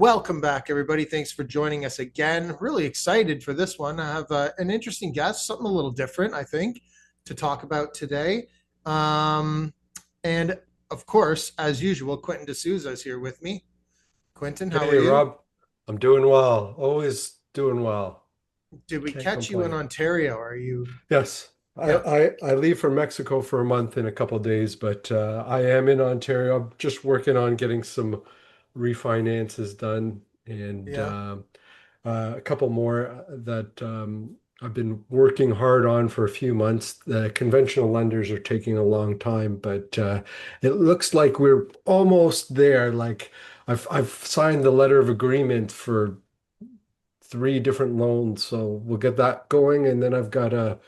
Welcome back, everybody. Thanks for joining us again. Really excited for this one. I have an interesting guest, something a little different, I think, to talk about today. Um, and of course, as usual, Quentin D'Souza is here with me. Quentin, how are Hey you? Rob, I'm doing well. Always doing well. Did we Can't catch you in complain. Ontario? Are you? Yes, I Yeah. I, I leave for Mexico for a month in a couple of days, but I am in Ontario. I'm just working on getting some refinances done and Yeah. a couple more that I've been working hard on for a few months. The conventional lenders are taking a long time, but it looks like we're almost there. Like I've signed the letter of agreement for three different loans. So we'll get that going. And then I've got a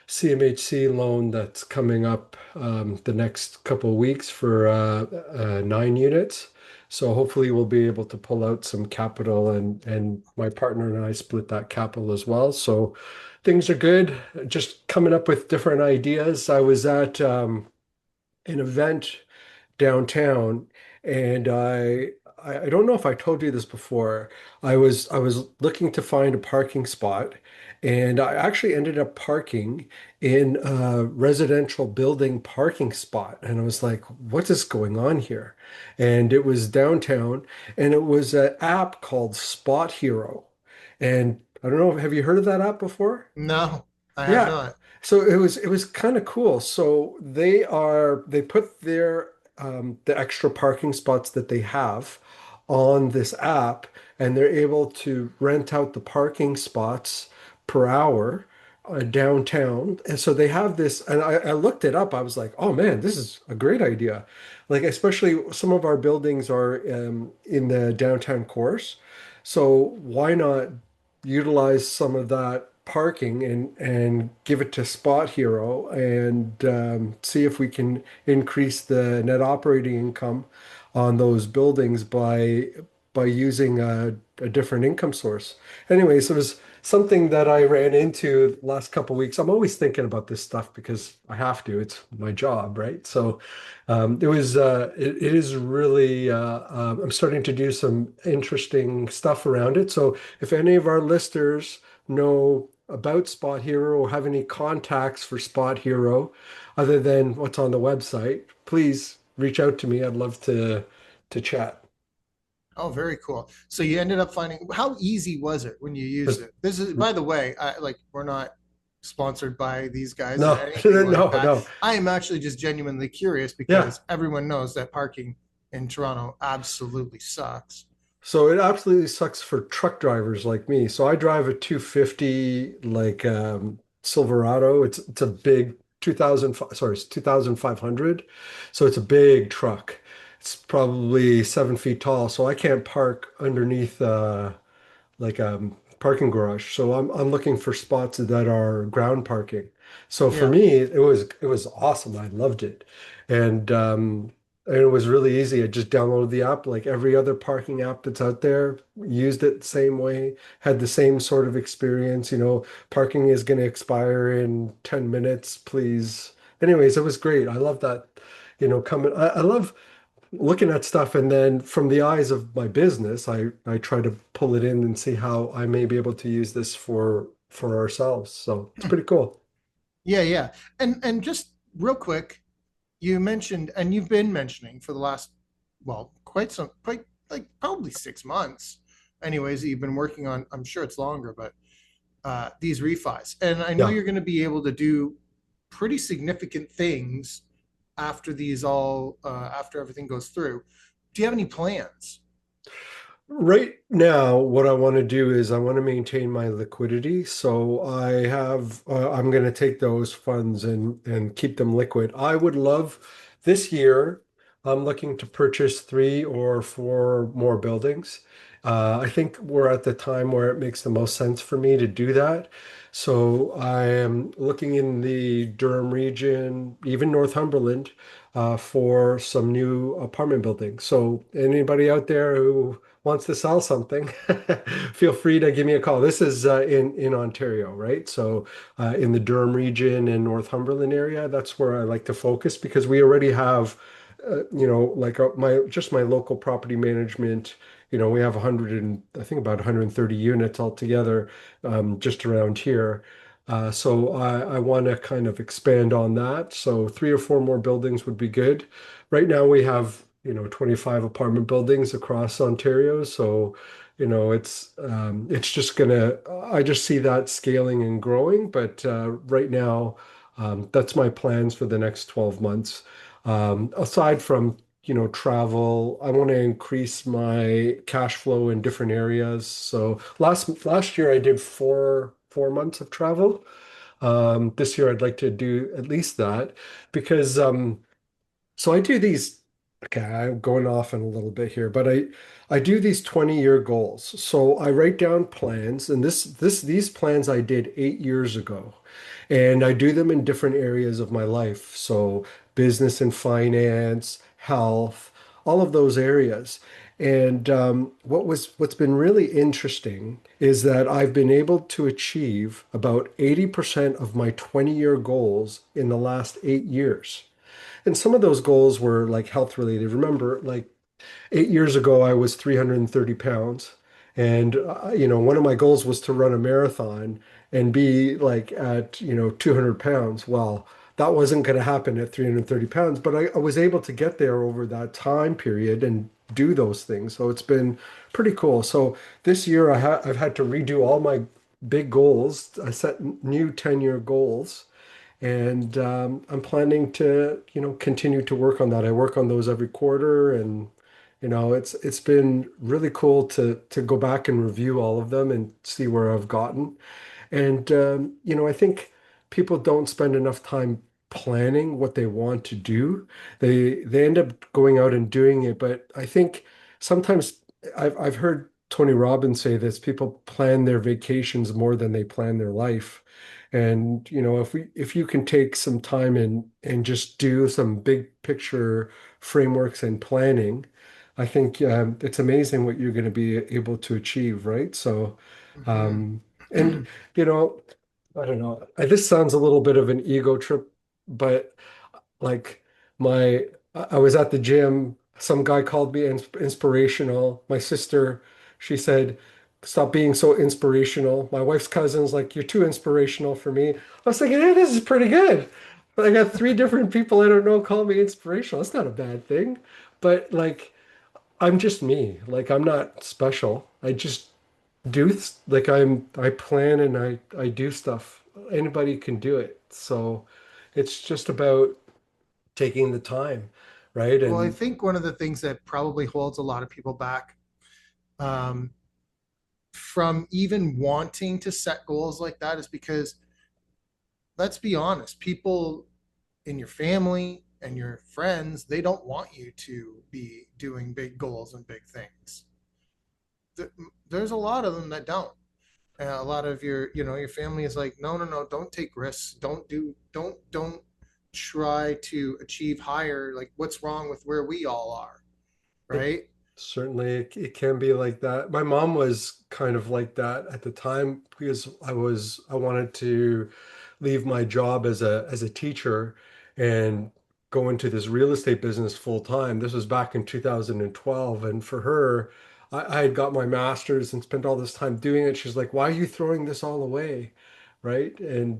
CMHC loan that's coming up the next couple of weeks for 9 units. So hopefully we'll be able to pull out some capital and my partner and I split that capital as well. So things are good. Just coming up with different ideas. I was at an event downtown, and I don't know if I told you this before. I was looking to find a parking spot, and I actually ended up parking in a residential building parking spot, and I was like, "What is going on here?" And it was downtown, and it was an app called Spot Hero, and I don't know, have you heard of that app before? No, I have Yeah. not. So it was kind of cool. So they put their the extra parking spots that they have on this app, and they're able to rent out the parking spots per hour downtown. And so they have this, and I looked it up. I was like, oh man, this is a great idea. Like especially some of our buildings are in the downtown course. So why not utilize some of that parking and give it to Spot Hero and see if we can increase the net operating income on those buildings by using a different income source. Anyways, it was something that I ran into the last couple of weeks. I'm always thinking about this stuff because I have to. It's my job, right? So it is really I'm starting to do some interesting stuff around it. So if any of our listeners know about Spot Hero or have any contacts for Spot Hero other than what's on the website, please reach out to me. I'd love to chat. Oh, very cool. So you ended up finding, how easy was it when you used But it? This is, by the way, we're not sponsored by these guys or no, anything like no, that. no. I am actually just genuinely curious Yeah. because everyone knows that parking in Toronto absolutely sucks. So it absolutely sucks for truck drivers like me. So I drive a 250 like Silverado. It's a big 2000 sorry, it's 2500. So it's a big truck. It's probably 7 feet tall. So I can't park underneath like a parking garage. So I'm looking for spots that are ground parking. So for Yeah. me, it was awesome. I loved it. And it was really easy. I just downloaded the app like every other parking app that's out there, used it the same way, had the same sort of experience. Parking is going to expire in 10 minutes, please. Anyways, it was great. I love that, coming. I love looking at stuff, and then from the eyes of my business, I try to pull it in and see how I may be able to use this for ourselves. So it's pretty cool. Yeah, yeah. And just real quick, you mentioned and you've been mentioning for the last, well, quite like probably 6 months anyways that you've been working on. I'm sure it's longer, but these refis. And I know Yeah. you're going to be able to do pretty significant things after everything goes through. Do you have any plans? Right now, what I want to do is I want to maintain my liquidity. So I'm going to take those funds and keep them liquid. I would love this year, I'm looking to purchase three or four more buildings. I think we're at the time where it makes the most sense for me to do that. So I am looking in the Durham region, even Northumberland, for some new apartment buildings. So anybody out there who wants to sell something, feel free to give me a call. This is in Ontario, right? So in the Durham region and Northumberland area, that's where I like to focus because we already have like my just my local property management, we have 100 and I think about 130 units altogether, just around here. So I want to kind of expand on that. So three or four more buildings would be good. Right now we have, 25 apartment buildings across Ontario. So, it's just gonna, I just see that scaling and growing. But right now, that's my plans for the next 12 months. Aside from, travel, I want to increase my cash flow in different areas. So last year I did four months of travel. This year I'd like to do at least that because so I do these, okay, I'm going off in a little bit here, but I do these 20-year goals. So I write down plans, and these plans I did 8 years ago. And I do them in different areas of my life. So business and finance, health, all of those areas. And what's been really interesting is that I've been able to achieve about 80% of my 20-year goals in the last 8 years. And some of those goals were like health related. Remember, like 8 years ago, I was 330 pounds. And, one of my goals was to run a marathon and be like at, 200 pounds. Well, that wasn't going to happen at 330 pounds, but I was able to get there over that time period and do those things. So it's been pretty cool. So this year, I've had to redo all my big goals. I set new 10-year goals. And I'm planning to, continue to work on that. I work on those every quarter, and it's been really cool to go back and review all of them and see where I've gotten. And I think people don't spend enough time planning what they want to do. They end up going out and doing it, but I think sometimes I've heard Tony Robbins say this, people plan their vacations more than they plan their life. And if you can take some time and just do some big picture frameworks and planning, I think it's amazing what you're going to be able to achieve, right? So, Hmm. um, and you know, I don't know. This sounds a little bit of an ego trip, but like my, I was at the gym. Some guy called me inspirational. My sister, she said, "Stop being so inspirational." My wife's cousin's like, "You're too inspirational for me." I was thinking, "Hey, this is pretty good." But I got three different people I don't know call me inspirational. That's not a bad thing. But like, I'm just me. Like, I'm not special. I just like I plan and I do stuff. Anybody can do it. So it's just about taking the time, right? Well, I And think one of the things that probably holds a lot of people back, um, from even wanting to set goals like that is because, let's be honest, people in your family and your friends, they don't want you to be doing big goals and big things. There's a lot of them that don't. A lot of your family is like, no, no, no, don't take risks. Don't try to achieve higher. Like, what's wrong with where we all are, it right? certainly it can be like that. My mom was kind of like that at the time because I wanted to leave my job as a teacher and go into this real estate business full time. This was back in 2012, and for her, I had got my master's and spent all this time doing it. She's like, "Why are you throwing this all away?" Right? And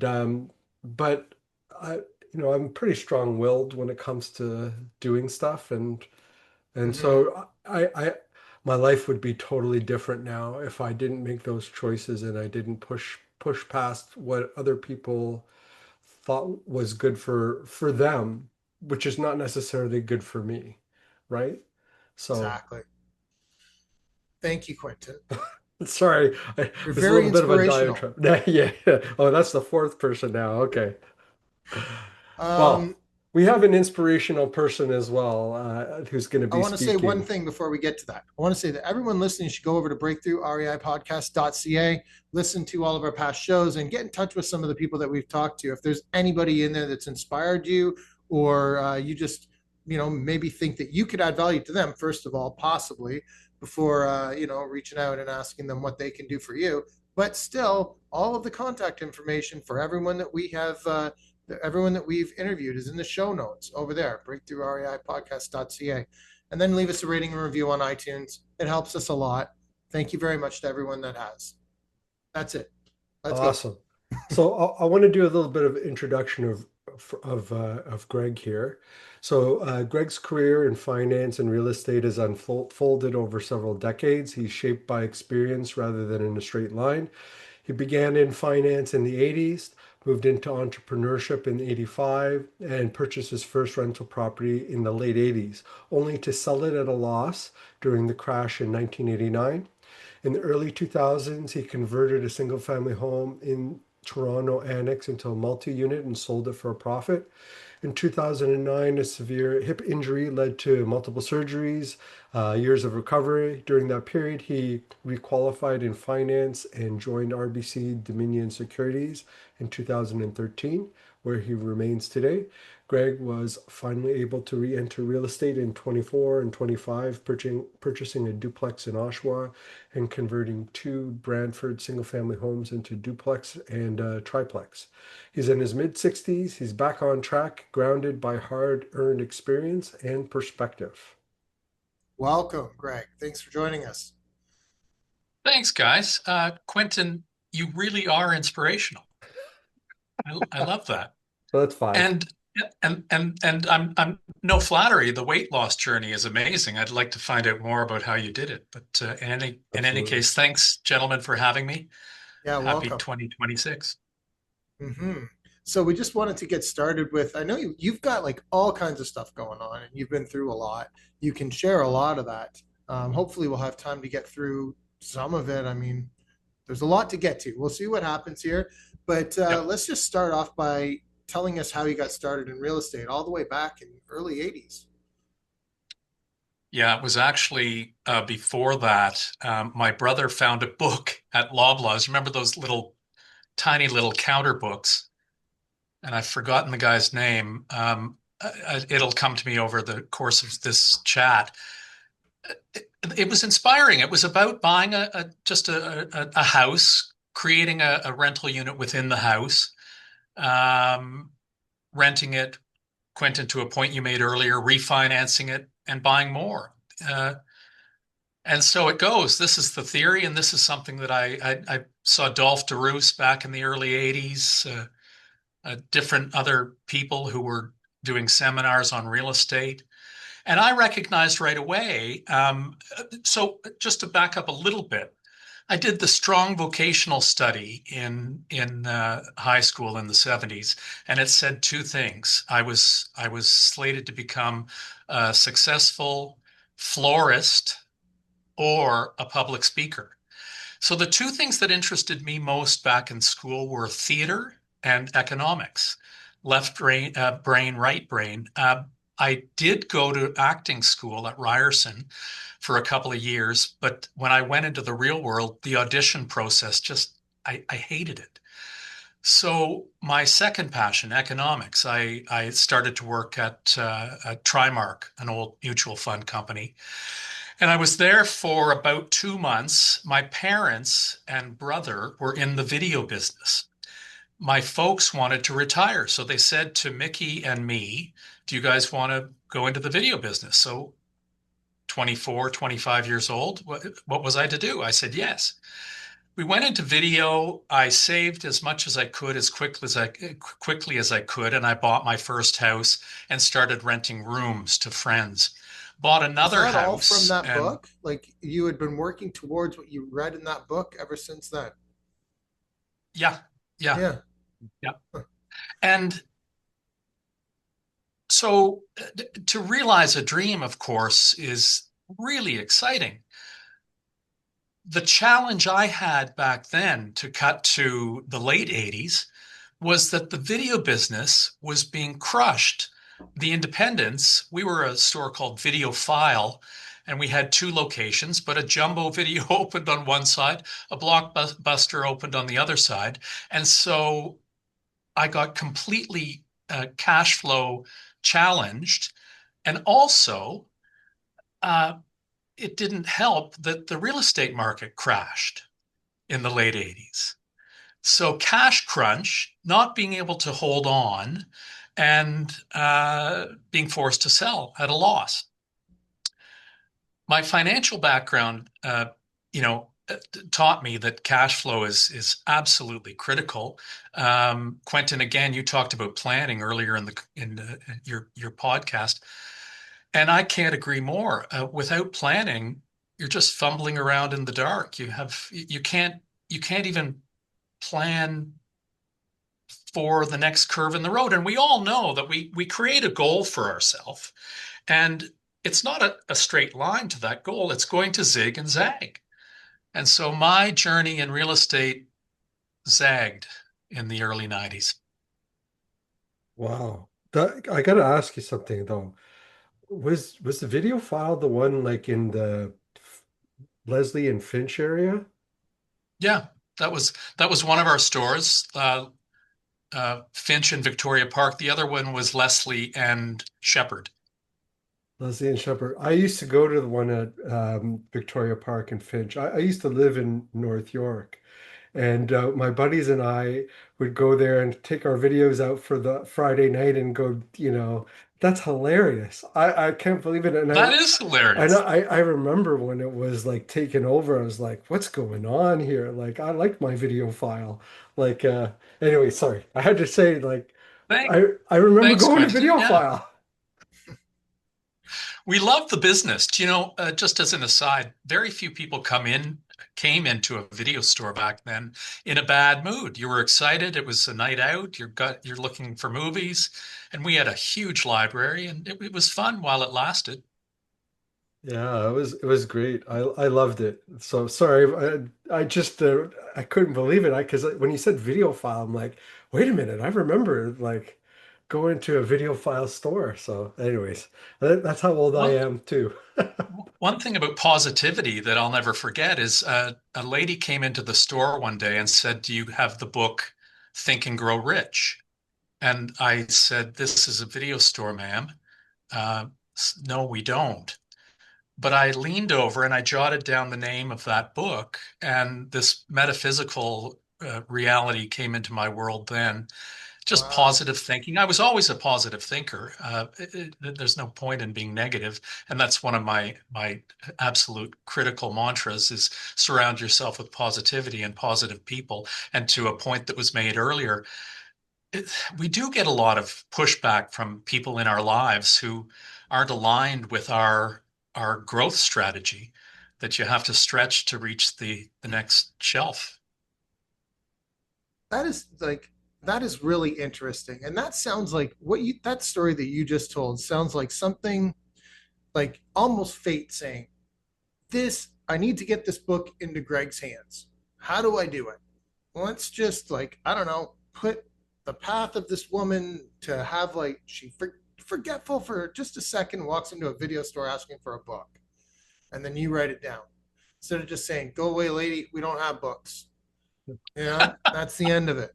but I, I'm pretty strong-willed when it comes to doing stuff, and Mm-hmm. so my life would be totally different now if I didn't make those choices and I didn't push past what other people thought was good for them, which is not necessarily good for me, right? So Exactly. Thank you, Quentin. sorry, it You're was a very little bit of a inspirational. diatribe. Yeah. Oh, that's the fourth person now. Okay. Well, Um, we have an inspirational person as well, who's going to I be want to say one speaking. thing before we get to that. I want to say that everyone listening should go over to breakthroughreipodcast.ca, listen to all of our past shows, and get in touch with some of the people that we've talked to. If there's anybody in there that's inspired you, or you just, maybe think that you could add value to them, first of all, possibly, before, reaching out and asking them what they can do for you. But still, all of the contact information for everyone that we have Everyone that we've interviewed is in the show notes over there, breakthrough.reipodcast.ca. And then leave us a rating and review on iTunes. It helps us a lot. Thank you very much to everyone that has. That's it. Let's go. Awesome. So I want to do a little bit of introduction of Greg here. So Greg's career in finance and real estate is unfolded over several decades. He's shaped by experience rather than in a straight line. He began in finance in the 80s, moved into entrepreneurship in 85, and purchased his first rental property in the late 80s, only to sell it at a loss during the crash in 1989. In the early 2000s, he converted a single family home in Toronto Annex into a multi unit and sold it for a profit. In 2009, a severe hip injury led to multiple surgeries, years of recovery. During that period, he requalified in finance and joined RBC Dominion Securities in 2013, where he remains today. Greg was finally able to re-enter real estate in 24 and 25, purchasing a duplex in Oshawa and converting two Brantford single-family homes into duplex and triplex. He's in his mid-60s. He's back on track, grounded by hard-earned experience and perspective. Welcome, Greg. Thanks for joining us. Thanks, guys. Quentin, you really are inspirational. I love that. So that's five. And I'm no flattery. The weight loss journey is amazing. I'd like to find out more about how you did it. But in any Absolutely. case, thanks, gentlemen, for having me. Yeah, Happy welcome. 2026. Hmm. So we just wanted to get started with, I know you've got like all kinds of stuff going on and you've been through a lot. You can share a lot of that. Hopefully we'll have time to get through some of it. I mean, there's a lot to get to. We'll see what happens here. But Yep. let's just start off by telling us how you got started in real estate all the way back in the early 80s. Yeah, it was actually before that. My brother found a book at Loblaws. Remember those little tiny little counter books? And I've forgotten the guy's name. It'll come to me over the course of this chat. It was inspiring. It was about buying just a house, creating a rental unit within the house, um, renting it, Quentin, to a point you made earlier, refinancing it, and buying more. Uh, and so it goes. This is the theory, and this is something that I saw Dolph DeRoos back in the early 80s. Different other people who were doing seminars on real estate. And I recognized right away. So just to back up a little bit, I did the strong vocational study in high school in the 70s, and it said two things. I was slated to become a successful florist or a public speaker. So the two things that interested me most back in school were theater and economics, left brain, right brain. I did go to acting school at Ryerson for a couple of years, but when I went into the real world, the audition process just, I hated it. So my second passion, economics, I started to work at Trimark, an old mutual fund company, and I was there for about 2 months. My parents and brother were in the video business. My folks wanted to retire. So they said to Mickey and me, do you guys want to go into the video business? So 24, 25 years old, what was I to do? I said yes. We went into video. I saved as much as I could quickly as I could, and I bought my first house and started renting rooms to friends. Bought Was another that all from house that and book? Like you had been working towards what you read in that book ever since then? yeah, yeah, Yeah. yeah. And so to realize a dream, of course, is really exciting. The challenge I had back then, to cut to the late 80s, was that the video business was being crushed. The independents, we were a store called Video File, and we had two locations, but a jumbo video opened on one side, a blockbuster opened on the other side. And so I got completely cash flow challenged. And also, uh, it didn't help that the real estate market crashed in the late 80s. So cash crunch, not being able to hold on, and being forced to sell at a loss. My financial background, taught me that cash flow is absolutely critical. Quentin, again, you talked about planning earlier your podcast, and I can't agree more. Without planning, you're just fumbling around in the dark. You can't even plan for the next curve in the road. And we all know that we create a goal for ourselves, and it's not a straight line to that goal. It's going to zig and zag. And so my journey in real estate zagged in the early 90s. Wow. I gotta ask you something though. Was the video file the one like in the Leslie and Finch area? Yeah, that was one of our stores, Finch and Victoria Park. The other one was Leslie and Shepherd. Leslie and Shepherd. I used to go to the one at Victoria Park and Finch. I used to live in North York, and my buddies and I would go there and take our videos out for the Friday night and go, that's hilarious. I can't believe it. That is hilarious. I remember when it was like taken over, I was like, what's going on here? Like, I like my video file. Like, anyway, sorry. I had to say, like, Thank, I remember thanks, going to Quentin. video Yeah. file. We love the business. Just as an aside, very few people came into a video store back then in a bad mood. You were excited. It was a night out. You're looking for movies, and we had a huge library, and it was fun while it lasted. Yeah, it was great. I loved it. So sorry, I just I couldn't believe it. I because when you said video file, I'm like, wait a minute, I remember like going to a video file store. So, anyways, that's how old I One am too. one thing about positivity that I'll never forget is a lady came into the store one day and said, "Do you have the book Think and Grow Rich?" And I said, "This is a video store, ma'am. No, we don't." But I leaned over and I jotted down the name of that book, and this metaphysical reality came into my world then. Just Wow. positive thinking. I was always a positive thinker. There's no point in being negative, and that's one of my absolute critical mantras: is surround yourself with positivity and positive people. And to a point that was made earlier, we do get a lot of pushback from people in our lives who aren't aligned with our growth strategy, that you have to stretch to reach the next shelf. That is like that is really interesting. And that sounds like that story that you just told sounds like something like almost fate saying, "This I need to get this book into Greg's hands. How do I do it? Let's just like, I don't know, put the path of this woman to have like forgetful for just a second, walks into a video store asking for a book, and then you write it down instead of just saying, "Go away, lady, we don't have books." That's the end of it.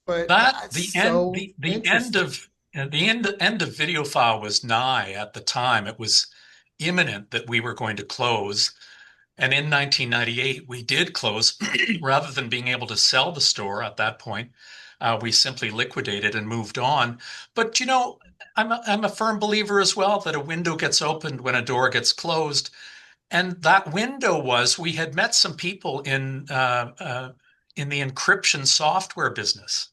But That that's so the end interesting. of the end of video file was nigh at the time. It was imminent that we were going to close. And in 1998, we did close. Rather than being able to sell the store at that point, we simply liquidated and moved on. But I'm a firm believer as well that a window gets opened when a door gets closed. And that window was we had met some people in the encryption software business,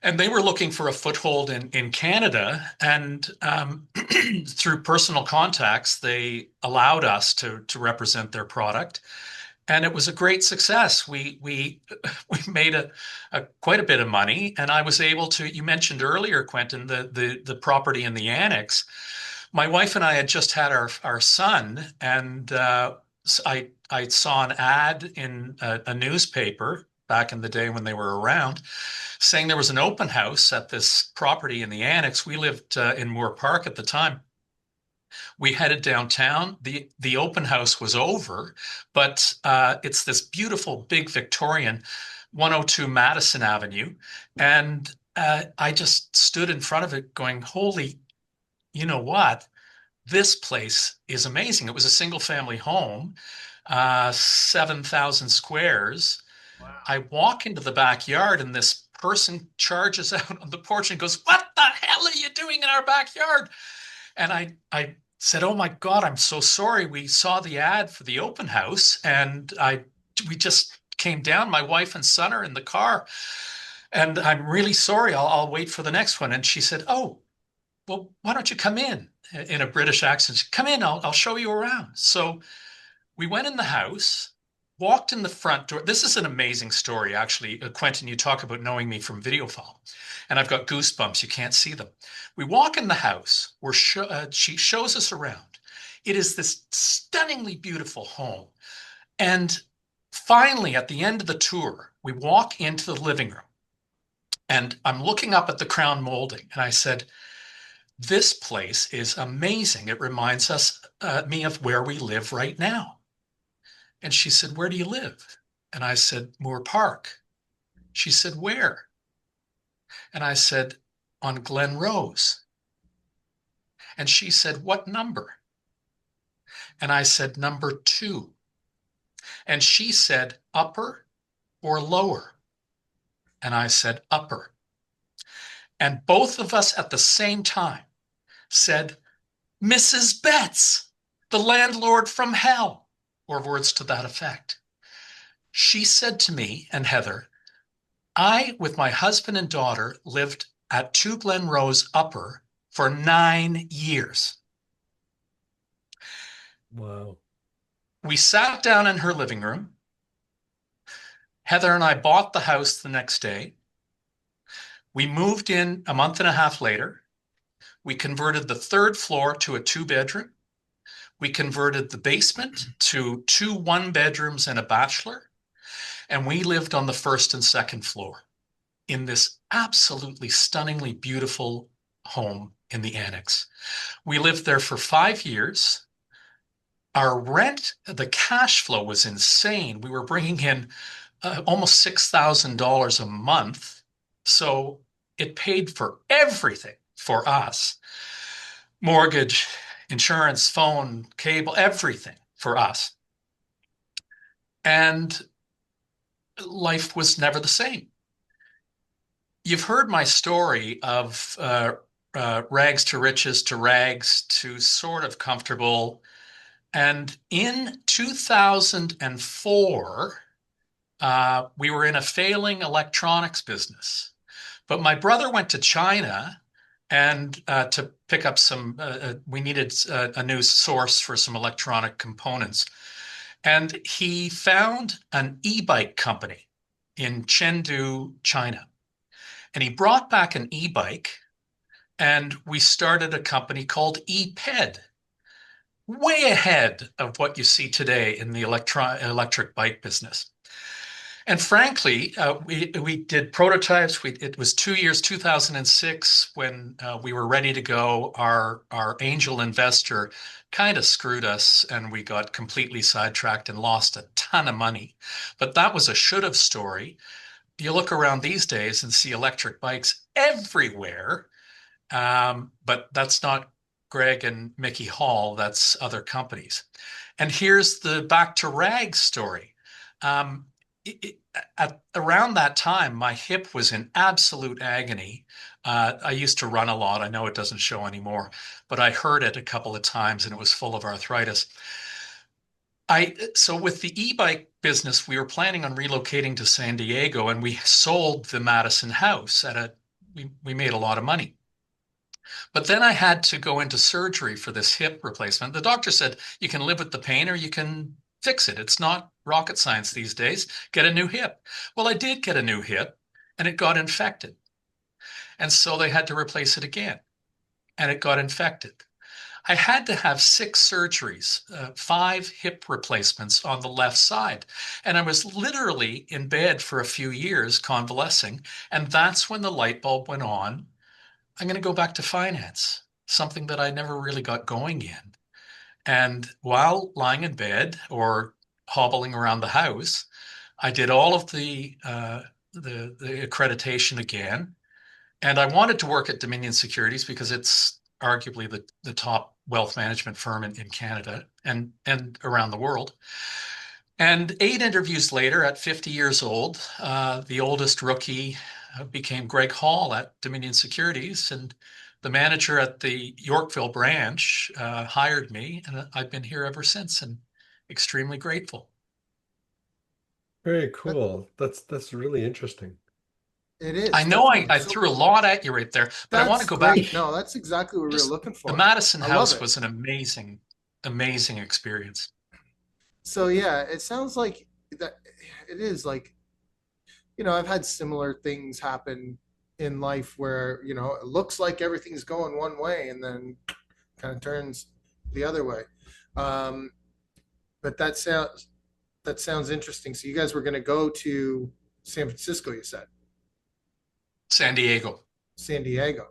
and they were looking for a foothold in Canada. And through personal contacts, they allowed us to represent their product, and it was a great success. We made a quite a bit of money, and I was able to. You mentioned earlier, Quentin, the property in the annex. My wife and I had just had our son, and I saw an ad in a newspaper back in the day when they were around, saying there was an open house at this property in the annex. We lived in Moore Park at the time. We headed downtown. The open house was over, but it's this beautiful big Victorian 102 Madison Avenue, and I just stood in front of it going, "Holy, you know what? This place is amazing." It was a single family home. 7,000 squares. Wow. I walk into the backyard and this person charges out on the porch and goes, "What the hell are you doing in our backyard?" And I said, "Oh my God, I'm so sorry. We saw the ad for the open house and we just came down. My wife and son are in the car. And I'm really sorry. I'll wait for the next one." And she said, "Oh, well, why don't you come in a British accent. Come in, I'll show you around." So we went in the house, walked in the front door. This is an amazing story, actually. Quentin, you talk about knowing me from video file, and I've got goosebumps. You can't see them. We walk in the house where she shows us around. It is this stunningly beautiful home. And finally, at the end of the tour, we walk into the living room, and I'm looking up at the crown molding, and I said, "This place is amazing. It reminds me of where we live right now." And she said, "Where do you live?" And I said, "Moore Park." She said, "Where?" And I said, "On Glen Rose." And she said, "What number?" And I said, "Number 2." And she said, "Upper or lower?" And I said, "Upper." And both of us at the same time said, "Mrs. Betts, the landlord from hell," or words to that effect. She said to me and Heather, "I, with my husband and daughter, lived at 2 Glen Rose Upper for 9 years." Wow. We sat down in her living room. Heather and I bought the house the next day. We moved in a month and a half later. We converted the third floor to a 2 bedroom. We converted the basement to 2 1 bedrooms and a bachelor. And we lived on the first and second floor in this absolutely stunningly beautiful home in the Annex. We lived there for 5 years. Our rent, the cash flow was insane. We were bringing in almost $6,000 a month. So it paid for everything for us: mortgage, insurance, phone, cable, everything for us. And life was never the same. You've heard my story of rags to riches to rags to sort of comfortable. And in 2004, we were in a failing electronics business. But my brother went to China and to pick up we needed a new source for some electronic components. And he found an e-bike company in Chengdu, China. And he brought back an e-bike, and we started a company called ePed, way ahead of what you see today in the electric bike business. And frankly, we did prototypes. It was 2 years, 2006, when we were ready to go. Our angel investor kind of screwed us, and we got completely sidetracked and lost a ton of money. But that was a should have story. You look around these days and see electric bikes everywhere, but that's not Greg and Mickey Hall, that's other companies. And here's the back to rags story. Um, Around that time, my hip was in absolute agony. I used to run a lot. I know it doesn't show anymore, but I hurt it a couple of times and it was full of arthritis. So with the e-bike business, we were planning on relocating to San Diego, and we sold the Madison house we made a lot of money. But then I had to go into surgery for this hip replacement. The doctor said, "You can live with the pain or you can fix it. It's not rocket science these days. Get a new hip." Well, I did get a new hip and it got infected. And so they had to replace it again and it got infected. I had to have 6 surgeries, 5 hip replacements on the left side. And I was literally in bed for a few years convalescing. And that's when the light bulb went on. I'm going to go back to finance, something that I never really got going in. And while lying in bed or hobbling around the house, I did all of the accreditation again. And I wanted to work at Dominion Securities because it's arguably the top wealth management firm in Canada and around the world. And 8 interviews later, at 50 years old, the oldest rookie became Greg Hall at Dominion Securities, and the manager at the Yorkville branch hired me, and I've been here ever since, and extremely grateful. Very That, cool. That's really interesting. it I is know definitely. I So threw a lot at you right there, but I want to that's go back. great. No, that's exactly what we were Just looking the for. Madison I love House it. was an amazing experience. So yeah, it sounds like that it is like, I've had similar things happen in life where, it looks like everything's going one way and then kind of turns the other way. Um, but that sounds interesting. So you guys were going to go to San Francisco, you said, San Diego. San Diego,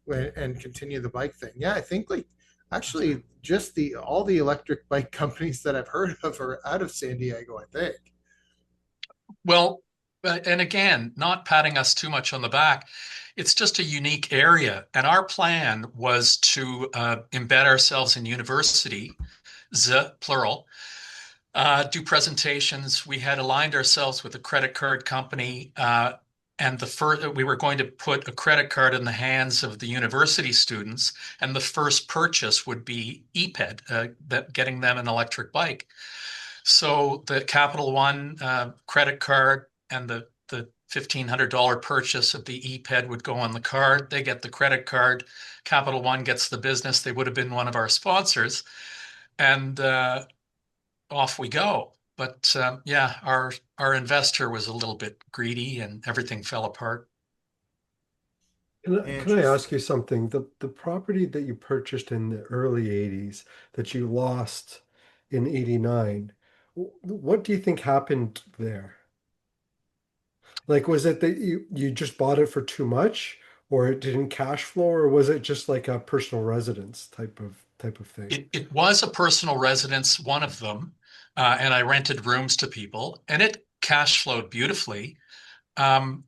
and continue the bike thing. Yeah, I think like That's right. actually just the all the electric bike companies that I've heard of are out of San Diego, I think. Well, and again, not patting us too much on the back, it's just a unique area. And our plan was to embed ourselves in university, plural, do presentations. We had aligned ourselves with a credit card company, and the first we were going to put a credit card in the hands of the university students, and the first purchase would be EPED, that getting them an electric bike. So the Capital One credit card and the $1,500 purchase of the EPED would go on the card. They get the credit card. Capital One gets the business. They would have been one of our sponsors, and off we go. But yeah, our investor was a little bit greedy, and everything fell apart. Can I ask Interesting. you something? The property that you purchased in the early 80s that you lost in 89, what do you think happened there? Like, was it that you just bought it for too much, or it didn't cash flow, or was it just like a personal residence type of thing? It was a personal residence, one of them, and I rented rooms to people, and it cash flowed beautifully. Um,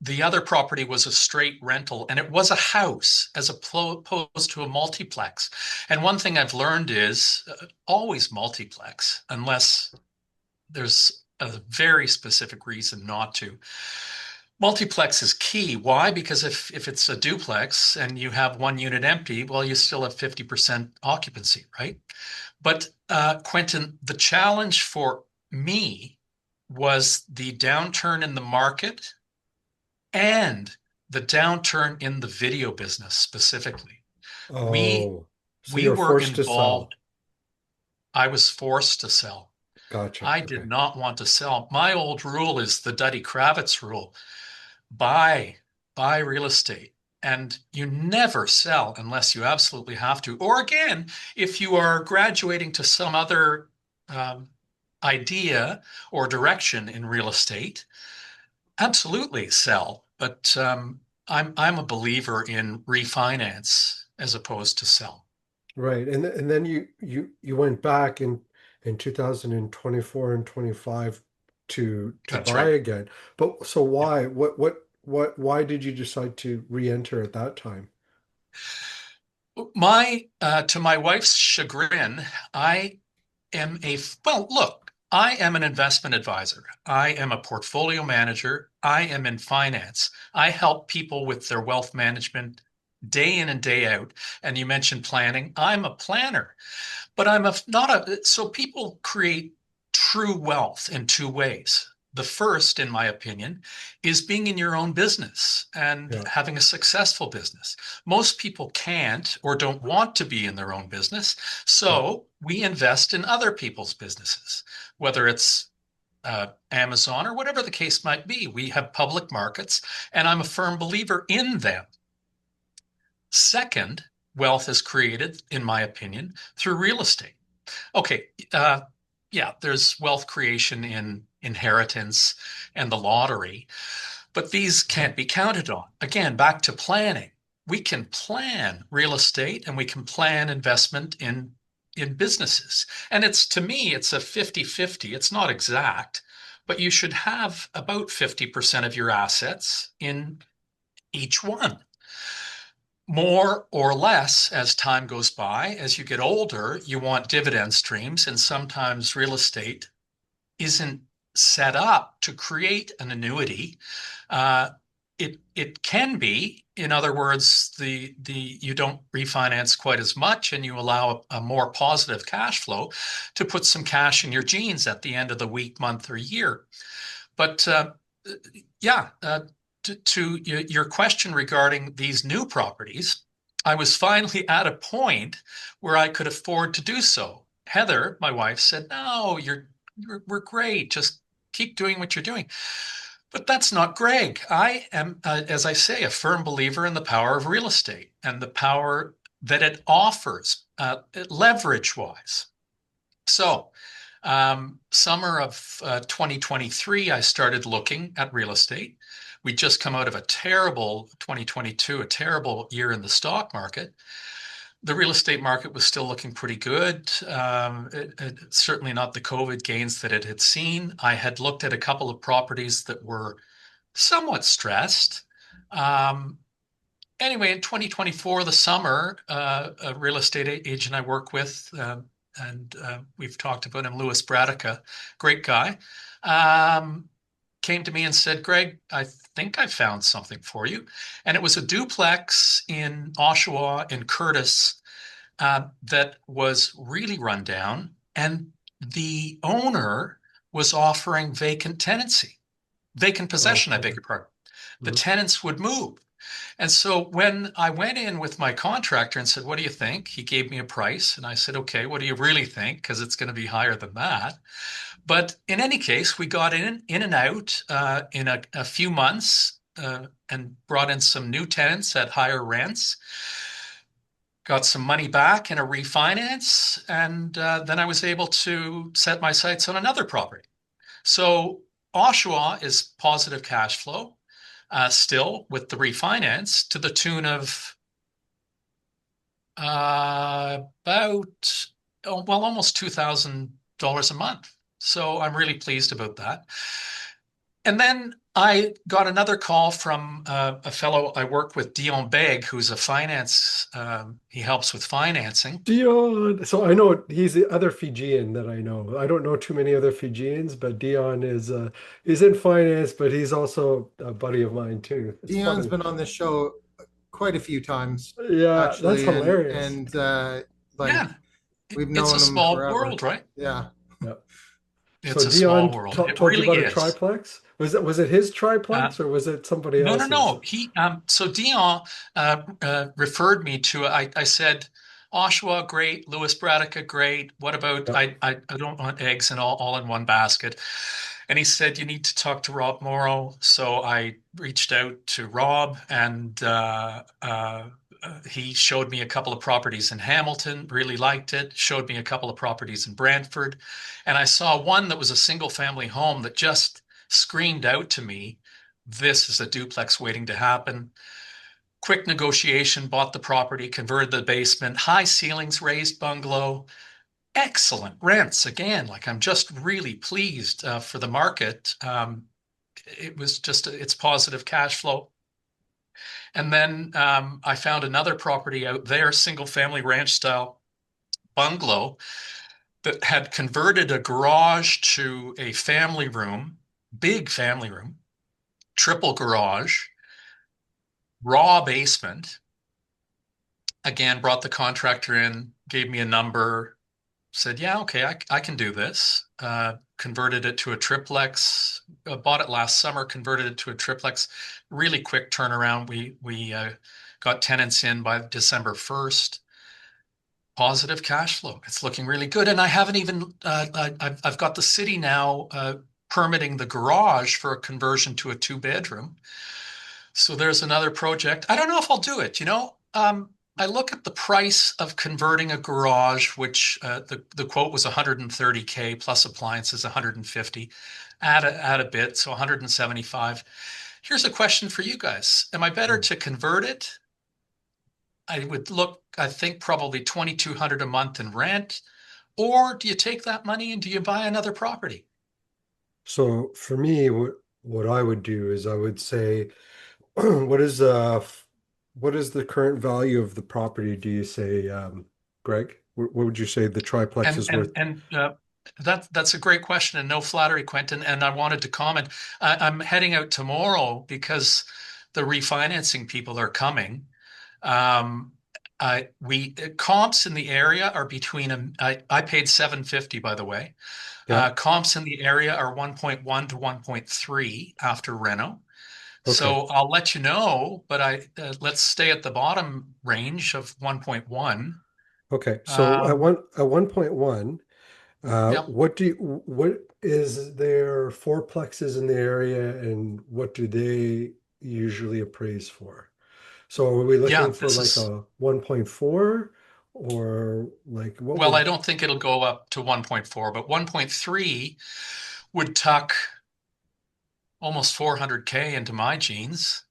the other property was a straight rental, and it was a house as opposed to a multiplex. And one thing I've learned is always multiplex, unless there's a very specific reason not to. Multiplex is key. Why? Because if it's a duplex and you have one unit empty, well, you still have 50% occupancy, right? But Quentin, the challenge for me was the downturn in the market and the downturn in the video business specifically. We Oh, so we you're were forced to sell. involved. I was forced to sell. Gotcha. I did Okay. not want to sell. My old rule is the Duddy Kravitz rule. Buy, buy real estate. And you never sell unless you absolutely have to. Or again, if you are graduating to some other um, idea or direction in real estate, absolutely sell. But I'm a believer in refinance as opposed to sell. Right. And then you went back in 2024 and 25 to That's buy right. again. But so Yeah. why? Why did you decide to re-enter at that time? To my wife's chagrin, I am well, look, I am an investment advisor. I am a portfolio manager. I am in finance. I help people with their wealth management day in and day out. And you mentioned planning. I'm a planner, but I'm not so people create true wealth in two ways. The first, in my opinion, is being in your own business and Yeah. having a successful business. Most people can't or don't want to be in their own business. Yeah. So we invest in other people's businesses, whether it's Amazon or whatever the case might be. We have public markets, and I'm a firm believer in them. Second, wealth is created, in my opinion, through real estate. Okay, yeah, there's wealth creation in inheritance and the lottery, but these can't be counted on. Again, back to planning. We can plan real estate and we can plan investment in businesses. And it's to me, it's a 50-50. It's not exact, but you should have about 50% of your assets in each one. more or less as time goes by. As you get older, you want dividend streams, and sometimes real estate isn't set up to create an annuity. Uh, it can be, in other words, the you don't refinance quite as much, and you allow a more positive cash flow to put some cash in your jeans at the end of the week, month, or year. But yeah, to your question regarding these new properties, I was finally at a point where I could afford to do so. Heather, my wife, said, "No, we're great. Just keep doing what you're doing." But that's not Greg. I am, as I say, a firm believer in the power of real estate and the power that it offers, leverage wise. So, summer of 2023, I started looking at real estate. We just come out of a terrible 2022, a terrible year in the stock market. The real estate market was still looking pretty good. Certainly not the COVID gains that it had seen. I had looked at a couple of properties that were somewhat stressed. Um, Anyway, in 2024, the summer, a real estate agent I work with, and we've talked about him, Louis Bradica, great guy, um, came to me and said, "Greg, I think I found something for you." And it was a duplex in Oshawa in Curtis that was really run down, and the owner was offering vacant Oh, possession, I beg okay. your pardon. The Mhm. tenants would move. And so when I went in with my contractor and said, "What do you think?" He gave me a price. And I said, "Okay, what do you really think? Because it's going to be higher than that." But in any case, we got in and out in a few months and brought in some new tenants at higher rents, got some money back in a refinance. And then I was able to set my sights on another property. So Oshawa is positive cash flow still with the refinance to the tune of about, oh, well, almost $2,000 a month. So I'm really pleased about that. And then I got another call from a fellow I work with, Dion Begg, who's a finance, he helps with financing. Dion. So I know he's the other Fijian that I know. I don't know too many other Fijians, but Dion is he's in finance, but he's also a buddy of mine too. It's Dion's funny. been on this show quite a few times, Yeah, that's actually, hilarious. and like Yeah, we've it's a known him small forever. world, right? Yeah. Yeah. So It's a Dion small world. t It told you really about a is. triplex? Was it his Uh, triplex or was it somebody No, no, else's? no. So Dion referred me to. I said, Oshawa, great. Louis Bradica, great. What about? Yeah. I don't want eggs and all in one basket. And he said, you need to talk to Rob Morrow. So I reached out to Rob, and he showed me a couple of properties in Hamilton. Really liked it. Showed me a couple of properties in Brantford, and I saw one that was a single family home that just screamed out to me, this is a duplex waiting to happen. Quick negotiation, bought the property, converted the basement, high ceilings, raised bungalow, excellent rents. Again, like I'm just really pleased for the market. It was just it's positive cash flow. And then I found another property out there, single family ranch style bungalow that had converted a garage to a family room, big family room, triple garage, raw basement. Again, brought the contractor in, gave me a number, said, yeah, okay, I can do this. Converted it to a triplex, bought it last summer, converted it to a triplex. Really quick turnaround. We got tenants in by December 1st. Positive cash flow. It's looking really good. And I haven't even, I've got the city now permitting the garage for a conversion to a two-bedroom. So there's another project. I don't know if I'll do it. I look at the price of converting a garage, which the quote was 130K plus appliances 150. Add a bit, so 175. Here's a question for you guys. Am I better Hmm. to convert it? I would look, I think probably 2,200 a month in rent, or do you take that money and do you buy another property? So for me, what I would do is I would say, what is What is the current value of the property, do you say, Greg? What would you say the triplex And is and worth? and that's a great question, and no flattery, Quentin. And I wanted to comment. I'm heading out tomorrow because the refinancing people are coming. Um, we comps in the area are between I paid 750 by the way. Yeah. Comps in the area are 1.1 to 1.3 after reno. Okay. So I'll let you know, but I let's stay at the bottom range of 1.1. Okay. So Um, at 1.1, yeah, what is there fourplexes in the area and what do they usually appraise for? So are we yeah, looking for this like is a 1.4 or like what well, I would don't think it'll go up to 1.4, but 1.3 would tuck almost 400K into my jeans.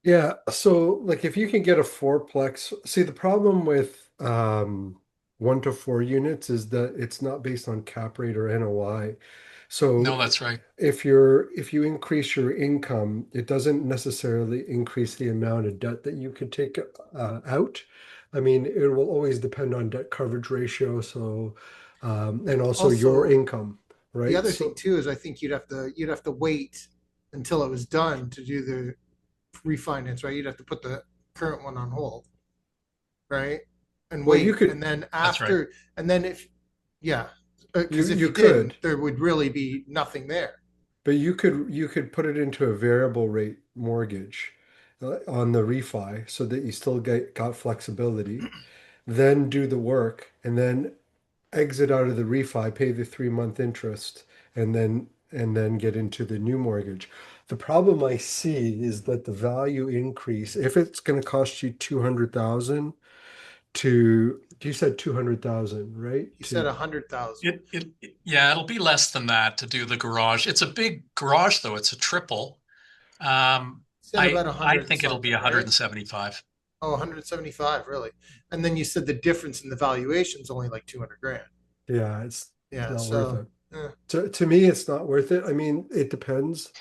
yeah, so like if you can get a fourplex, see the problem with 1 to 4 units is that it's not based on cap rate or NOI. So No, that's right. if you increase your income, it doesn't necessarily increase the amount of debt that you could take out. I mean, it will always depend on debt coverage ratio, so and also your Also, income, the right? other thing So too is I think you'd have to wait until it was done to do the refinance, right? You'd have to put the current one on hold, right? And well, you wait, could and then That's right. after, and then if, yeah, you because if you you didn't, could. there would really be nothing there. But you could put it into a variable rate mortgage on the refi so that you still got flexibility, then do the work and then exit out of the refi, pay the 3 month interest, and then get into the new mortgage. The problem I see is that the value increase, if it's going to cost you 200,000 to, you said 200,000, right? He said To 100,000. Yeah, it'll be less than that to do the garage. It's a big garage though. It's a triple. Um, He said I about a I hundred and think it'll be something, right? 175. Oh, 175, really. And then you said the difference in the valuation is only like 200 grand. Yeah, it's Yeah, not worth so it. eh, To me, it's not worth it. I mean, it depends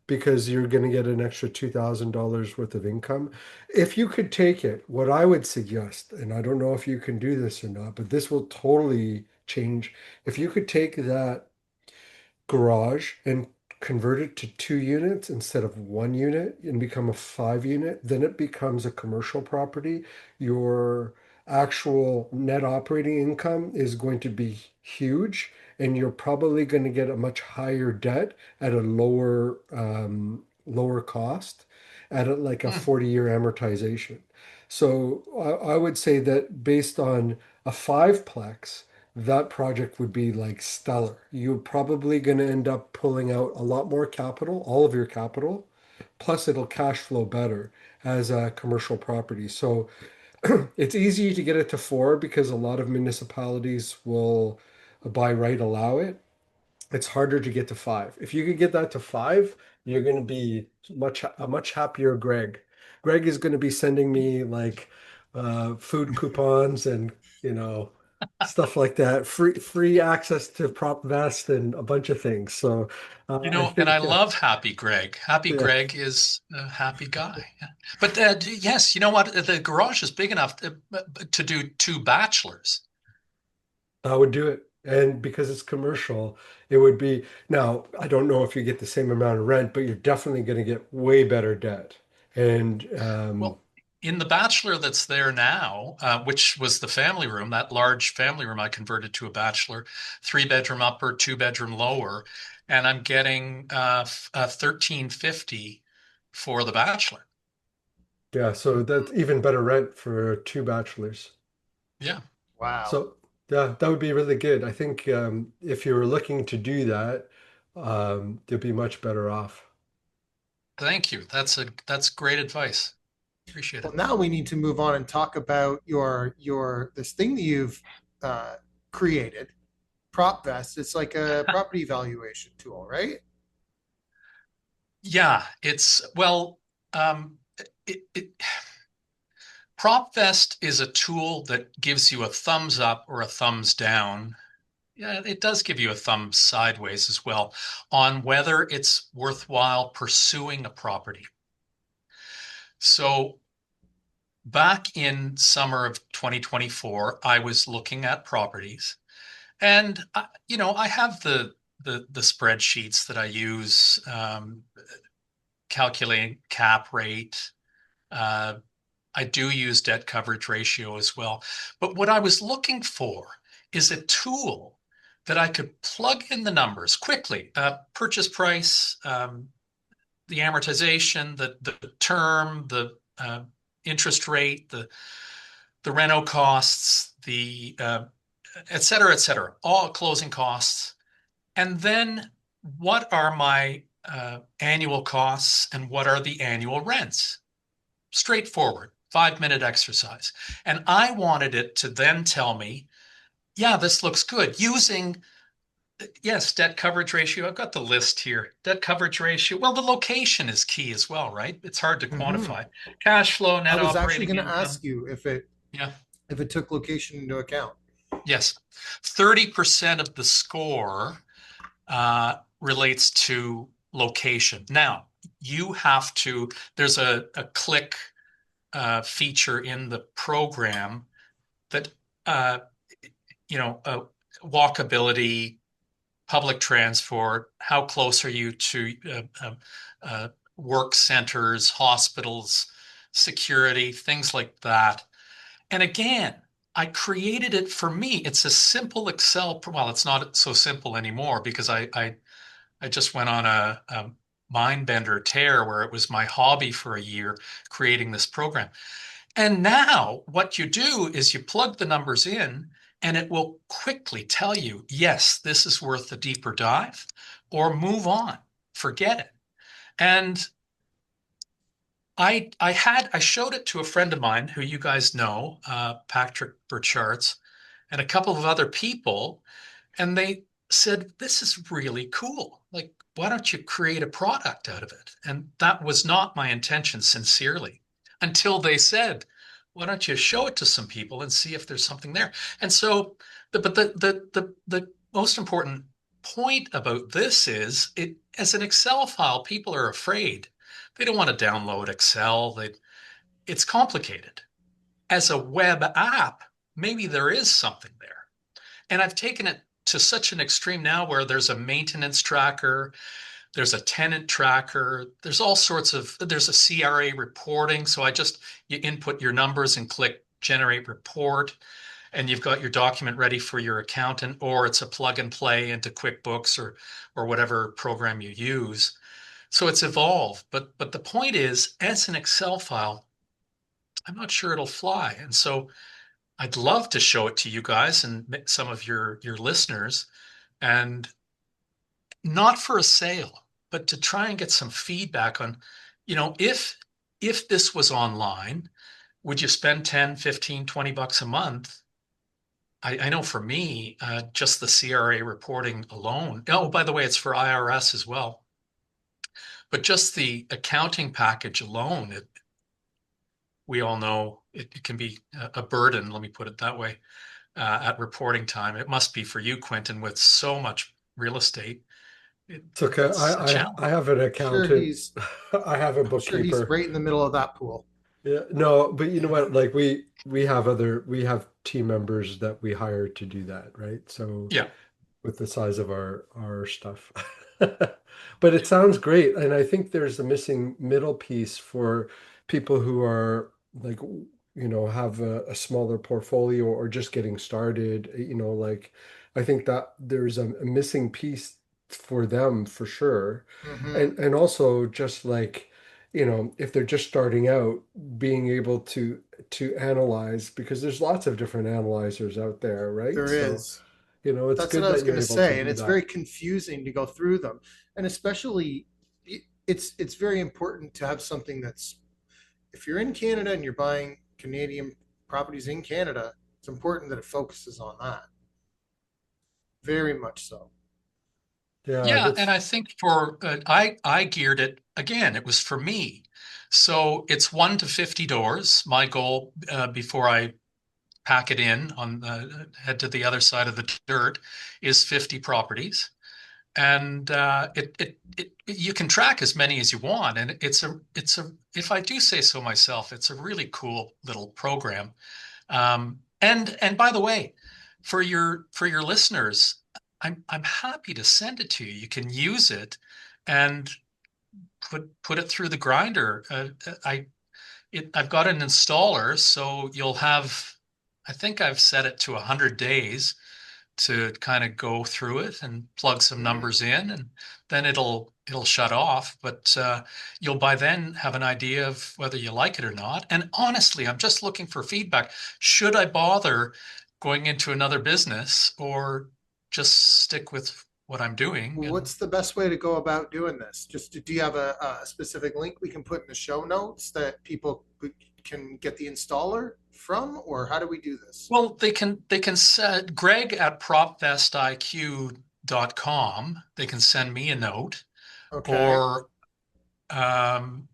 because you're going to get an extra $2,000 worth of income. If you could take it, what I would suggest, and I don't know if you can do this or not, but this will totally change. If you could take that garage and convert it to 2 units instead of 1 unit and become a 5 unit, then it becomes a commercial property. Your actual net operating income is going to be huge, and you're probably going to get a much higher debt at a lower cost at like a Hmm. 40-year amortization. So I would say that based on a fiveplex, that project would be like stellar. You're probably going to end up pulling out a lot more capital, all of your capital, plus it'll cash flow better as a commercial property. So it's easy to get it to 4 because a lot of municipalities will by right allow it. It's harder to get to 5. If you could get that to 5, you're going to be a much happier Greg. Greg is going to be sending me like food coupons and stuff like that, free access to Prop Vest and a bunch of things. So I And I think love Happy Greg. Happy yeah, Greg is a happy guy. Yeah. But yes, you know what? The garage is big enough to do two bachelors. I would do it. And because it's commercial, it would be now, I don't know if you get the same amount of rent, but you're definitely going to get way better debt. And Well, in the bachelor that's there now, which was the family room, that large family room I converted to a bachelor, 3 bedroom upper, 2 bedroom lower, and I'm getting 1350 for the bachelor. yeah, so that's even better rent for two bachelors. Yeah, wow. So yeah, that would be really good. I think if you were looking to do that, you'd be much better off. thank you. That's great advice. Appreciate Well, it. now we need to move on and talk about your this thing that you've uh, created, Prop Vest. It's like a property valuation tool, right? Yeah, it's well, um, it PropVest is a tool that gives you a thumbs up or a thumbs down. Yeah, it does give you a thumb sideways as well on whether it's worthwhile pursuing a property. So back in summer of 2024, I was looking at properties, and I have the spreadsheets that I use, calculating cap rate. Uh, I do use debt coverage ratio as well. But what I was looking for is a tool that I could plug in the numbers quickly. Purchase price, the amortization, the term, the interest rate, the reno costs, the et cetera, all closing costs. And then what are my annual costs and what are the annual rents? Straightforward, 5-minute exercise. And I wanted it to then tell me, yeah, this looks good using, yes, debt coverage ratio. I've got the list here. Debt coverage ratio. Well, the location is key as well, right? It's hard to Hmm. quantify. Cash flow, I net was actually operating going to income. ask you Yeah. if it took location into account. Yes. 30% of the score relates to location. Now, you have to, there's a click feature in the program that uh, uh, walkability, public transport, how close are you to uh, work centers, hospitals, security, things like that. And again, I created it for me. It's a simple Excel. Well, it's not so simple anymore because I just went on a mind bender tear where it was my hobby for a year creating this program. And now what you do is you plug the numbers in and it will quickly tell you, yes, this is worth a deeper dive, or move on, forget it. And I showed it to a friend of mine who you guys know, Patrick Burchartz, and a couple of other people, and they said, this is really cool. Like, why don't you create a product out of it? And that was not my intention, sincerely, until they said, why don't you show it to some people and see if there's something there? And so, the most important point about this is it as an Excel file, people are afraid. They don't want to download Excel. It's complicated. As a web app, maybe there is something there. And I've taken it to such an extreme now where there's a maintenance tracker, there's a tenant tracker, there's a CRA reporting. So you input your numbers and click generate report, and you've got your document ready for your accountant, or it's a plug and play into QuickBooks or whatever program you use. So it's evolved. But the point is, as an Excel file, I'm not sure it'll fly. And so I'd love to show it to you guys and some of your listeners, and not for a sale, but to try and get some feedback on, if this was online, would you spend 10, 15, $20 a month? I know for me, just the CRA reporting alone. Oh, by the way, it's for IRS as well. But just the accounting package alone, we all know it can be a burden, let me put it that way, at reporting time. It must be for you, Quentin, with so much real estate. It's okay. It's a I challenge. have an Sure, accountant. he's I have a I'm sure he's bookkeeper. right in the middle of that pool. Yeah, no, but you know what? Like we have team members that we hire to do that, right? So Yeah. with the size of our stuff. But it sounds great, and I think there's a missing middle piece for people who are like have a smaller portfolio or just getting started. Like I think that there's a missing piece for them for sure, Hmm. and also just like if they're just starting out, being able to analyze because there's lots of different analyzers out there, right? There So is. it's That's what good I was that going you're to able to say, and do it's very that. confusing to go through them, and especially it's very important to have something that's if you're in Canada and you're buying Canadian properties in Canada, it's important that it focuses on that. Very much so. Yeah, Yeah, and that's I think for I geared it again. It was for me, so it's 1 to 50 doors. My goal before I pack it in on head to the other side of the dirt is 50 properties, and you can track as many as you want, and it's a if I do say so myself, it's a really cool little program. And by the way, for your listeners, I'm happy to send it to you. You can use it and put it through the grinder. I've got an installer, so you'll have. I think I've set it to 100 days to kind of go through it and plug some Mhm. numbers in, and then it'll shut off. But you'll by then have an idea of whether you like it or not. And honestly, I'm just looking for feedback. Should I bother going into another business or just stick with what I'm doing? And What's the best way to go about doing this? Just do you have a specific link we can put in the show notes that people can get the installer from, or how do we do this? well, they can send Greg at propvestiq.com. They can send me a note, Okay. or um,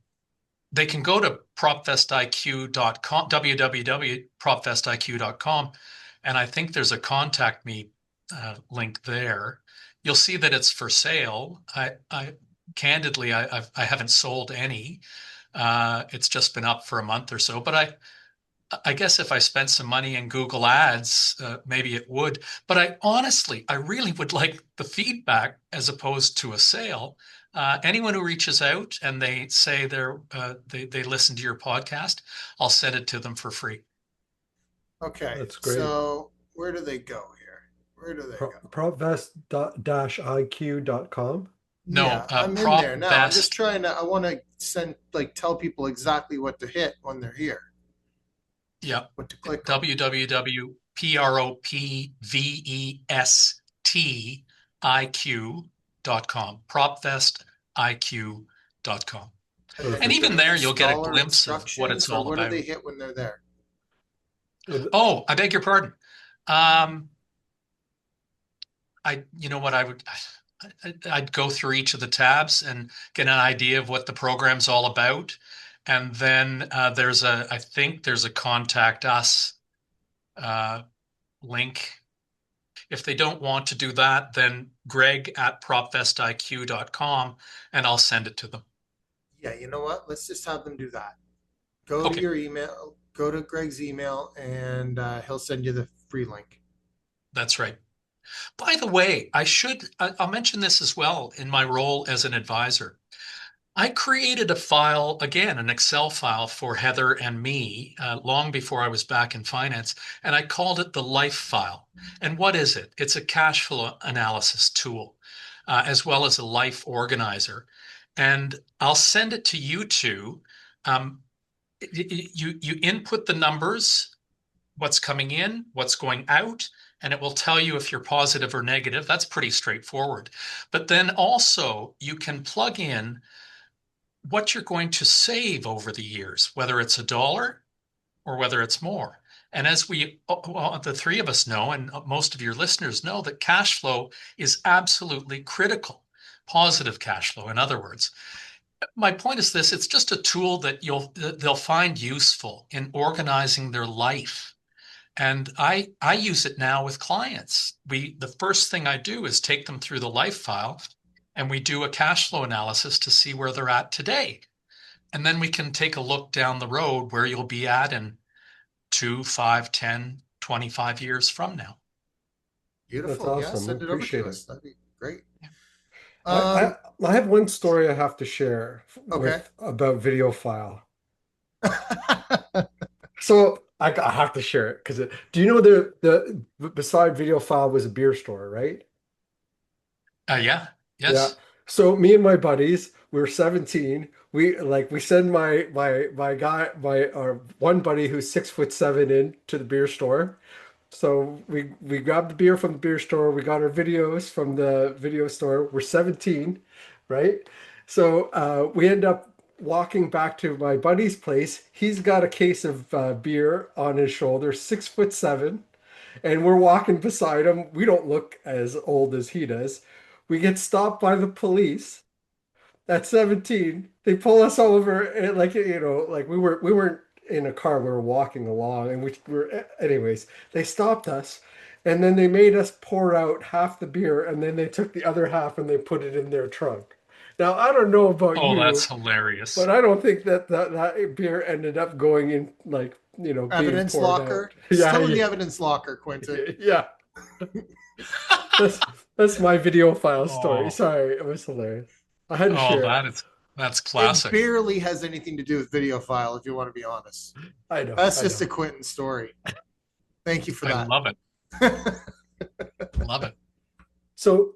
they can go to propvestiq.com, www.propvestiq.com, and I think there's a contact me link there. You'll see that it's for sale. I candidly, I haven't sold any. It's just been up for a month or so, but I guess if I spent some money in Google Ads, maybe it would. But I really would like the feedback as opposed to a sale. Anyone who reaches out and they say they listen to your podcast, I'll send it to them for free. Okay. That's great. So where do they go here? Where do they go? Propvest-iq.com. No, Yeah, I'm in there now. I'm just PropVest. trying to, I want to tell people exactly what to hit when they're here, Yeah, what to click on. www.propvestiq.com. Propvestiq.com. And then And you Perfect. give even them there, you'll get a installer glimpse of what it's instructions, or all what do about. they hit when they're there? Oh, I beg your pardon. Um, you know what, I'd go through each of the tabs and get an idea of what the program's all about. And then I think there's a contact us uh, link. If they don't want to do that, then Greg at propvestiq.com and I'll send it to them. Yeah, you know what? Let's just have them do that. Go to Okay, your email, go to Greg's email, and he'll send you the free link. that's right. By the way, I'll mention this as well in my role as an advisor. I created a file, again, an Excel file for Heather and me long before I was back in finance, and I called it the Life File. And what is it? It's a cash flow analysis tool, as well as a life organizer. And I'll send it to you two. Um, you input the numbers, what's coming in, what's going out, and it will tell you if you're positive or negative. That's pretty straightforward. But then also you can plug in what you're going to save over the years, whether it's $1 or whether it's more. And as well, the three of us know, and most of your listeners know, that cash flow is absolutely critical. Positive cash flow, in other words. My point is this: it's just a tool that they'll find useful in organizing their life. And I use it now with clients. The first thing I do is take them through the life file, and we do a cash flow analysis to see where they're at today. And then we can take a look down the road where you'll be at in 2, 5, 10, 25 years from now. That's Beautiful. Yeah, awesome. send it over to Appreciate us. it. That'd be great. I, Um, I I have one story I have to share okay. with about video file. So I have to share it because do you know the beside video file was a beer store, right? Yeah, Yeah. yes. So me and my buddies, we were 17. We send my guy my our one buddy who's 6'7" in to the beer store. So we grabbed the beer from the beer store. We got our videos from the video store. We're 17, right? So we end up walking back to my buddy's place. He's got a case of beer on his shoulder, 6'7", and we're walking beside him. We don't look as old as he does. We get stopped by the police at 17. They pull us over and like we weren't in a car, we were walking along and we were anyways, they stopped us And then they made us pour out half the beer, and then they took the other half and they put it in their trunk. Now, I don't know about Oh, that's you, but hilarious. I don't think that beer ended up going in, like, being Evidence poured out. locker. Yeah, Still in yeah, the evidence locker, Quentin. yeah. That's that's my video file story. Oh, Sorry, it was hilarious. I had to oh, share it. that's It classic. barely has anything to do with video file, if you want to be honest. I know, That's I just a know. Quentin story. Thank you for I that. love it. Love it. So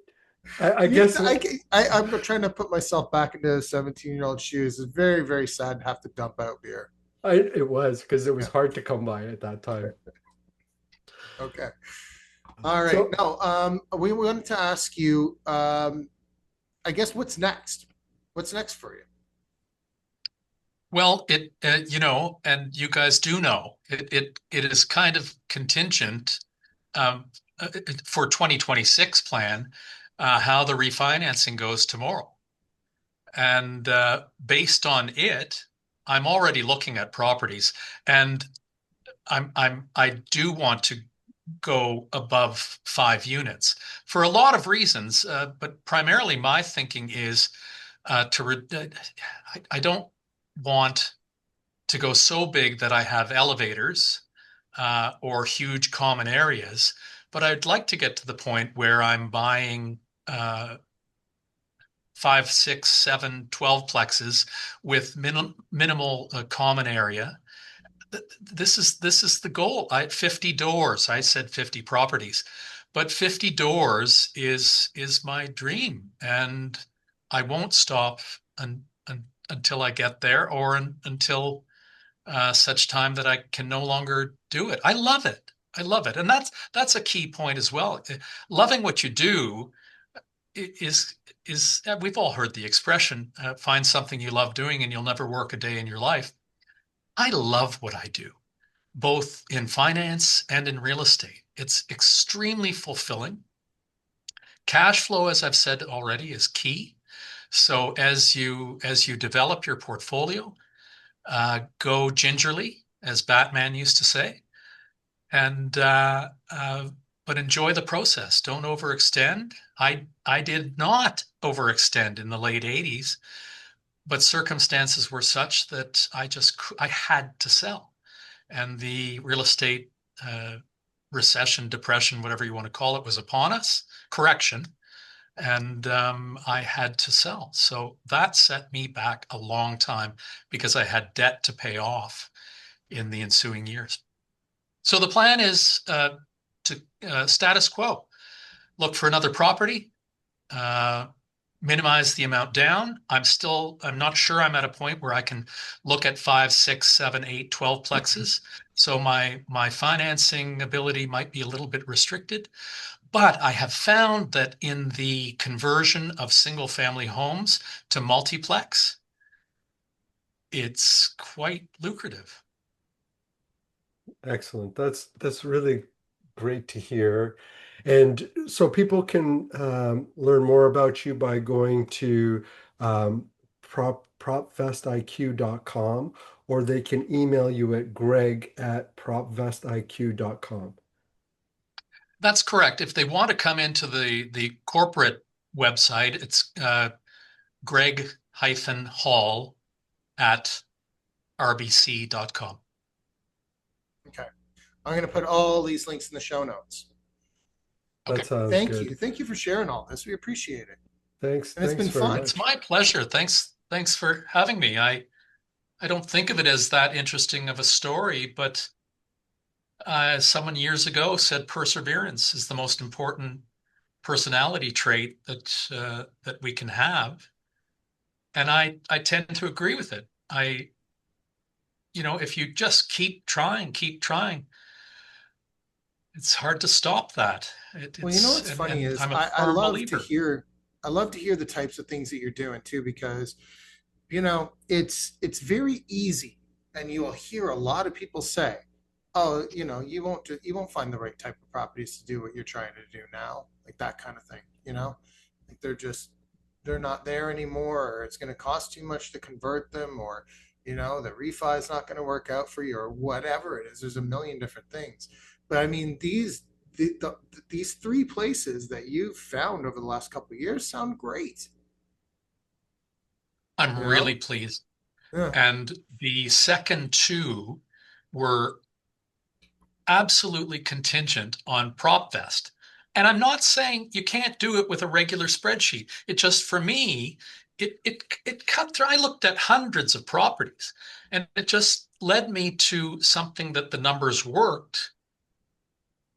I You, guess I'm trying to put myself back into a 17-year-old shoes. It's very, very sad to have to dump out beer. it was because it was Yeah. hard to come by at that time. Okay. All right. So No, we wanted to ask you, I guess, what's next? What's next for you? Well, and you guys do know, it is kind of contingent um, for 2026 plan, how the refinancing goes tomorrow. And based on it, I'm already looking at properties, and I do want to go above 5 units for a lot of reasons, but primarily my thinking is I don't want to go so big that I have elevators or huge common areas, but I'd like to get to the point where I'm buying uh, 5, 6, 7, 12 plexes with minimal common area. This is the goal. 50 doors. I said 50 properties, but 50 doors is my dream, and I won't stop until I get there, or until such time that I can no longer do it. I love it. I love it, and that's a key point as well. Loving what you do is we've all heard the expression, find something you love doing and you'll never work a day in your life. I love what I do, both in finance and in real estate. It's extremely fulfilling. Cash flow, as I've said already, is key. So as you develop your portfolio, go gingerly, as Batman used to say, and but enjoy the process. Don't overextend. I did not overextend in the late 80s, but circumstances were such that I had to sell, and the real estate uh, recession, depression, whatever you want to call it, was upon us. Correction. And I had to sell. So that set me back a long time because I had debt to pay off in the ensuing years. So the plan is to status quo, look for another property, uh, minimize the amount down. I'm not sure I'm at a point where I can look at 5, 6, 7, 8, 12 plexes. So my financing ability might be a little bit restricted. But I have found that in the conversion of single family homes to multiplex, it's quite lucrative. excellent. That's really great to hear. And so people can learn more about you by going to propvestiq.com, or they can email you at greg@propvestiq.com. That's correct. If they want to come into the corporate website, it's greg-hall at rbc.com. Okay. I'm going to put all these links in the show notes. That Okay. sounds Thank good. you. Thank you for sharing all this. We appreciate it. And it's Thanks been very fun. It's much. my pleasure. Thanks for having me. I don't think of it as that interesting of a story, but someone years ago said perseverance is the most important personality trait that we can have, and I tend to agree with it. If you just keep trying, it's hard to stop that. Well, you know It's what's funny and is I'm a firm believer. I love to hear the types of things that you're doing too, because it's very easy, and you will hear a lot of people say, "Oh, you won't find the right type of properties to do what you're trying to do now," like that kind of thing. Like they're not there anymore, or it's going to cost too much to convert them, or the refi is not going to work out for you, or whatever it is. There's a million different things, but I mean these three places that you've found over the last couple of years sound great. I'm You really know? pleased. Yeah. And the second two were absolutely contingent on PropVest. And I'm not saying you can't do it with a regular spreadsheet. It just, for me, it cut through. I looked at hundreds of properties, and it just led me to something that the numbers worked,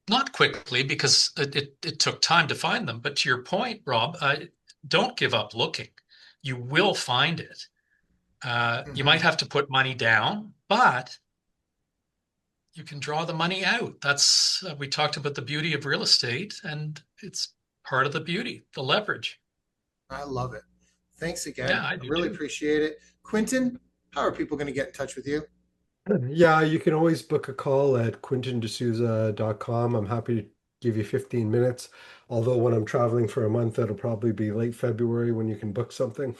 not quickly because it took time to find them. But to your point, Rob, don't give up looking. You will find it. You might Hmm. have to put money down, but you can draw the money out. That's we talked about the beauty of real estate, and it's part of the beauty, the leverage. I love it. Thanks again. Yeah, I I do really too. appreciate it. Quentin, how are people going to get in touch with you? Yeah, you can always book a call at quintindesouza.com. I'm happy to give you 15 minutes. Although when I'm traveling for a month, it'll probably be late February when you can book something.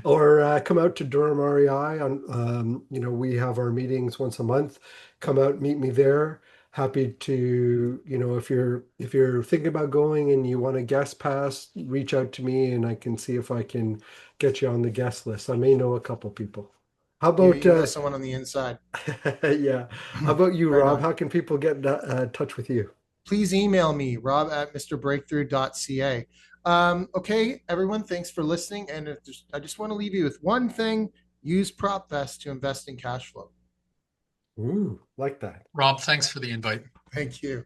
Or come out to Durham REI on, we have our meetings once a month. Come out, meet me there. Happy to, if you're thinking about going and you want a guest pass, reach out to me and I can see if I can get you on the guest list. I may know a couple people. How about You know someone on the inside. yeah. How about you, Right Rob? on. How can people get in touch with you? Please email me, rob at mrbreakthrough.ca. Okay, everyone, thanks for listening. And I just want to leave you with one thing: use PropVest to invest in cash flow. Ooh, like that. Rob, thanks for the invite. Thank you.